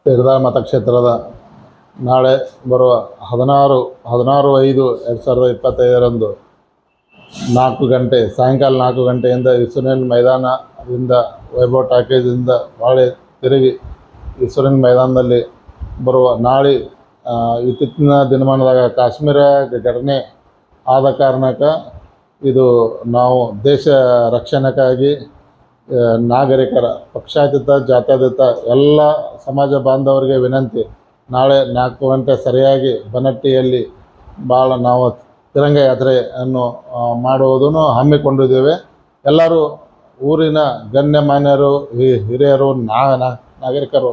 ತೀರ್ಥ ಮತಕ್ಷೇತ್ರದ ನಾಳೆ ಬರುವ 16/5/2025 4 ಗಂಟೆ ಸಾಯಂಕಾಲ 4 ಗಂಟೆಯಿಂದ ಇಸುರಿನ್ ಮೈದಾನದಿಂದ ವೈಭವ್ ಟಾಕೀಸಿಂದ ಹೊಳೆ ತಿರುಗಿ ಇಸುರಿನ್ ಮೈದಾನದಲ್ಲಿ ಬರುವ ನಾಳೆ ಇತ್ತೀಚಿನ ದಿನಮಾನದಾಗ ಕಾಶ್ಮೀರ ಘಟನೆ ಆದ ಕಾರಣಕ್ಕೆ ಇದು ನಾವು ದೇಶ ರಕ್ಷಣೆಗಾಗಿ ನಾಗರಿಕರ ಪಕ್ಷಾತೀತ ಜಾತ್ಯತೀತ ಎಲ್ಲ ಸಮಾಜ ಬಾಂಧವರಿಗೆ ವಿನಂತಿ, ನಾಳೆ 4 ಗಂಟೆ ಸರಿಯಾಗಿ ಬನಟ್ಟಿಯಲ್ಲಿ ಭಾಳ ನಾವು ತಿರಂಗ ಯಾತ್ರೆಯನ್ನು ಮಾಡುವುದನ್ನು ಹಮ್ಮಿಕೊಂಡಿದ್ದೇವೆ. ಎಲ್ಲರೂ ಊರಿನ ಗಣ್ಯಮಾನ್ಯರು, ಹಿರಿಯರು, ನಾಗರಿಕರು,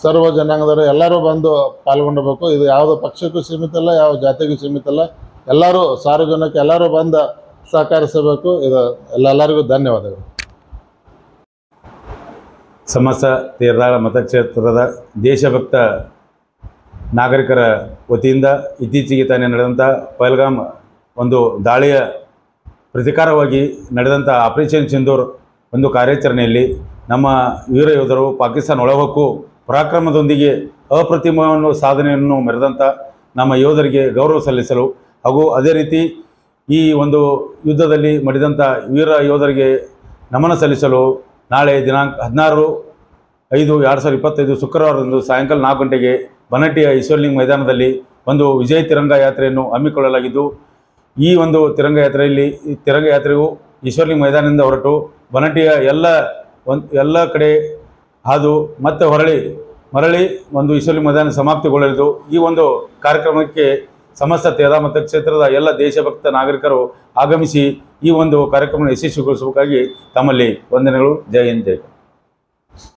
ಸರ್ವ ಜನಾಂಗದವರು ಎಲ್ಲರೂ ಬಂದು ಪಾಲ್ಗೊಳ್ಳಬೇಕು. ಇದು ಯಾವುದೋ ಪಕ್ಷಕ್ಕೂ ಸೀಮಿತ ಅಲ್ಲ, ಯಾವ ಜಾತಿಗೂ ಸೀಮಿತ ಅಲ್ಲ. ಎಲ್ಲರೂ ಸಾರ್ವಜನಿಕ ಎಲ್ಲರೂ ಬಂದು ಸಹಕರಿಸಬೇಕು. ಇದು ಎಲ್ಲರಿಗೂ ಧನ್ಯವಾದಗಳು. ಸಮಸ್ತ ತೀರ್ಥ ಮತಕ್ಷೇತ್ರದ ದೇಶಭಕ್ತ ನಾಗರಿಕರ ವತಿಯಿಂದ ಇತ್ತೀಚೆಗೆ ತಾನೇ ನಡೆದಂಥ ಪಹಲ್ಗಾಮ್ ಒಂದು ದಾಳಿಯ ಪ್ರತಿಕಾರವಾಗಿ ನಡೆದಂಥ ಆಪರೇಷನ್ ಸಿಂಧೂರ್ ಒಂದು ಕಾರ್ಯಾಚರಣೆಯಲ್ಲಿ ನಮ್ಮ ವೀರ ಯೋಧರು ಪಾಕಿಸ್ತಾನ ಒಳಹೊಕ್ಕು ಪರಾಕ್ರಮದೊಂದಿಗೆ ಅಪ್ರತಿಮವನ್ನು ಸಾಧನೆಯನ್ನು ಮೆರೆದಂಥ ನಮ್ಮ ಯೋಧರಿಗೆ ಗೌರವ ಸಲ್ಲಿಸಲು ಹಾಗೂ ಅದೇ ರೀತಿ ಈ ಒಂದು ಯುದ್ಧದಲ್ಲಿ ಮಡಿದಂಥ ವೀರ ಯೋಧರಿಗೆ ನಮನ ಸಲ್ಲಿಸಲು ನಾಳೆ ದಿನಾಂಕ 16/5/2025 ಶುಕ್ರವಾರದಂದು ಸಾಯಂಕಾಲ 4 ಗಂಟೆಗೆ ಬನಟ್ಟಿಯ ಈಶ್ವರಲಿಂಗ ಮೈದಾನದಲ್ಲಿ ಒಂದು ವಿಜಯ ತಿರಂಗ ಯಾತ್ರೆಯನ್ನು ಹಮ್ಮಿಕೊಳ್ಳಲಾಗಿದ್ದು, ಈ ಒಂದು ತಿರಂಗ ಯಾತ್ರೆಯು ಈಶ್ವರಲಿಂಗ ಮೈದಾನದಿಂದ ಹೊರಟು ಬನಟ್ಟಿಯ ಎಲ್ಲ ಕಡೆ ಹಾದು ಮತ್ತೆ ಮರಳಿ ಒಂದು ಈಶ್ವರಲಿಂಗ ಮೈದಾನ ಸಮಾಪ್ತಿಗೊಳ್ಳಲಿದ್ದು, ಈ ಒಂದು ಕಾರ್ಯಕ್ರಮಕ್ಕೆ ಸಮಸ್ತ ತೀರ್ಥ ಮತಕ್ಷೇತ್ರದ ಎಲ್ಲ ದೇಶಭಕ್ತ ನಾಗರಿಕರು ಆಗಮಿಸಿ ಈ ಒಂದು ಕಾರ್ಯಕ್ರಮವನ್ನು ಯಶಸ್ವಿಗೊಳಿಸಬೇಕಾಗಿ ತಮ್ಮಲ್ಲಿ ವಂದನೆಗಳು. ಜೈ ಹಿಂದ್, ಜೈ.